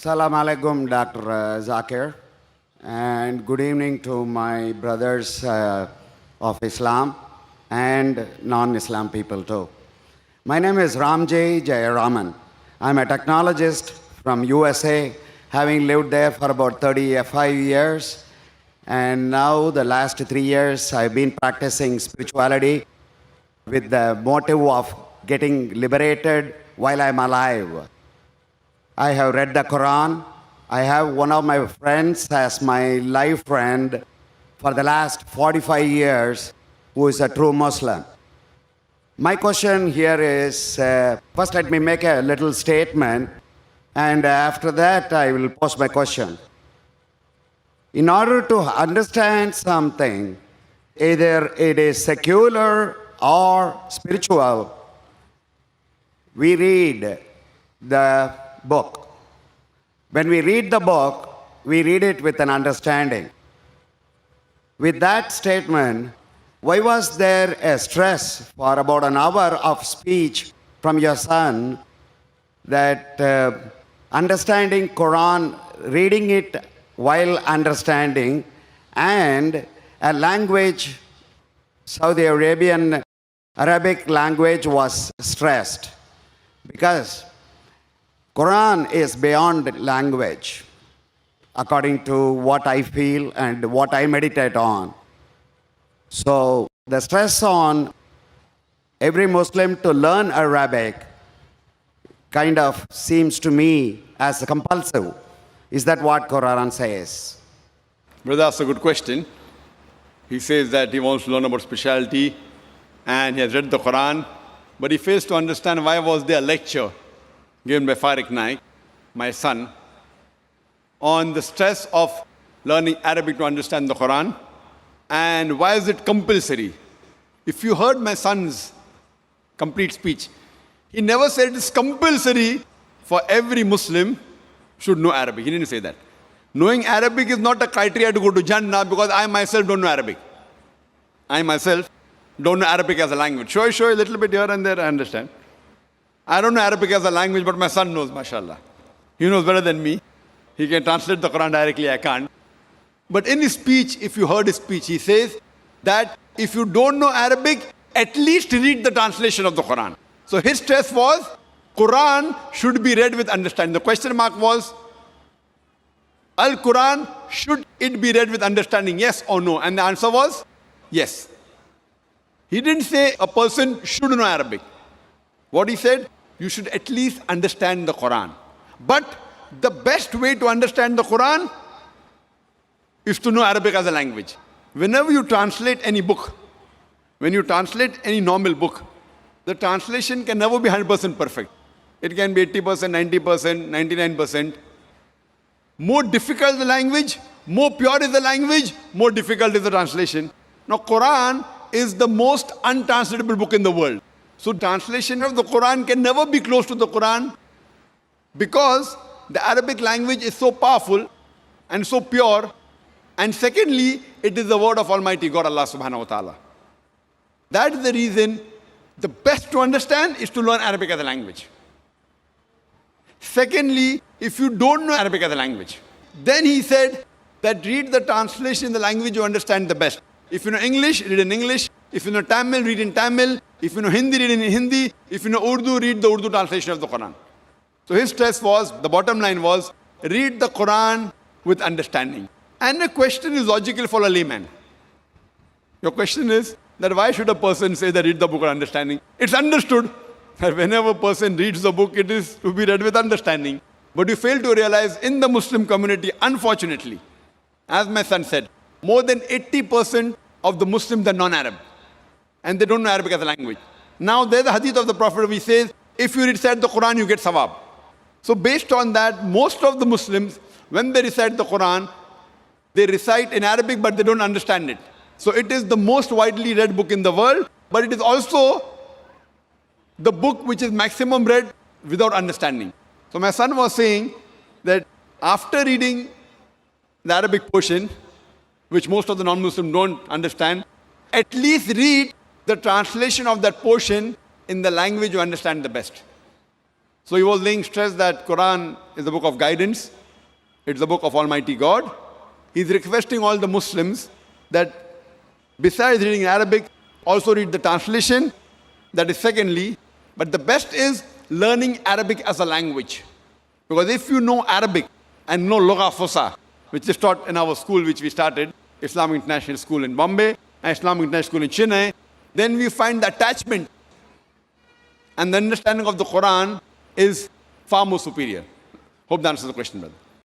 Salam alaikum, Dr. Zakir, and good evening to my brothers of Islam and non-Islam people too. My name is Ramjay Jayaraman. I'm a technologist from USA, having lived there for about 35 years. And now the last 3 years, I've been practicing spirituality with the motive of getting liberated while I'm alive. I have read the Qur'an. I have one of my friends as my life friend for the last 45 years who is a true Muslim. My question here is, first let me make a little statement, and after that I will pose my question. In order to understand something, either it is secular or spiritual, we read the book. When we read the book, we read it with an understanding. With that statement, why was there a stress for about an hour of speech from your son that understanding Quran, reading it while understanding, and a language, Saudi Arabian Arabic language was stressed? Because Quran is beyond language, according to what I feel and what I meditate on. So the stress on every Muslim to learn Arabic kind of seems to me as compulsive. Is that what Quran says? Brother, that's a good question. He says that he wants to learn about spirituality and he has read the Quran, but he fails to understand why was there a lecture given by Farik Naik, my son, on the stress of learning Arabic to understand the Quran, and why is it compulsory? If you heard my son's complete speech, he never said it's compulsory for every Muslim should know Arabic. He didn't say that. Knowing Arabic is not a criteria to go to Jannah, because I myself don't know Arabic. I myself don't know Arabic as a language. Sure, a little bit here and there, I understand. I don't know Arabic as a language, but my son knows, mashallah. He knows better than me. He can translate the Quran directly, I can't. But in his speech, if you heard his speech, he says that if you don't know Arabic, at least read the translation of the Quran. So his stress was, Quran should be read with understanding. The question mark was, Al-Quran, should it be read with understanding, yes or no? And the answer was, yes. He didn't say a person should know Arabic. What he said, you should at least understand the Quran. But the best way to understand the Quran is to know Arabic as a language. Whenever you translate any book, when you translate any normal book, the translation can never be 100% perfect. It can be 80%, 90%, 99%. More difficult the language, more pure is the language, more difficult is the translation. Now, Quran is the most untranslatable book in the world. So translation of the Quran can never be close to the Quran, because the Arabic language is so powerful and so pure. And secondly, it is the word of Almighty God, Allah subhanahu wa ta'ala. That is the reason the best to understand is to learn Arabic as a language. Secondly, if you don't know Arabic as a language, then he said that read the translation in the language you understand the best. If you know English, read in English. If you know Tamil, read in Tamil. If you know Hindi, read in Hindi. If you know Urdu, read the Urdu translation of the Quran. So his stress was, the bottom line was, read the Quran with understanding. And the question is logical for a layman. Your question is that why should a person say that read the book with understanding? It's understood that whenever a person reads the book, it is to be read with understanding. But you fail to realize in the Muslim community, unfortunately, as my son said, more than 80% of the Muslims are non-Arab. And they don't know Arabic as a language. Now there's a hadith of the Prophet which says, if you recite the Quran, you get sawab. So based on that, most of the Muslims, when they recite the Quran, they recite in Arabic, but they don't understand it. So it is the most widely read book in the world, but it is also the book which is maximum read without understanding. So my son was saying that after reading the Arabic portion, which most of the non-Muslims don't understand, at least read the translation of that portion in the language you understand the best. So he was laying stress that Qur'an is the book of guidance. It's the book of Almighty God. He's requesting all the Muslims that besides reading Arabic, also read the translation. That is secondly. But the best is learning Arabic as a language. Because if you know Arabic and know Lugha Fusa, which is taught in our school which we started, Islamic International School in Bombay and Islamic International School in Chennai, then we find the attachment and the understanding of the Quran is far more superior. Hope that answers the question, brother.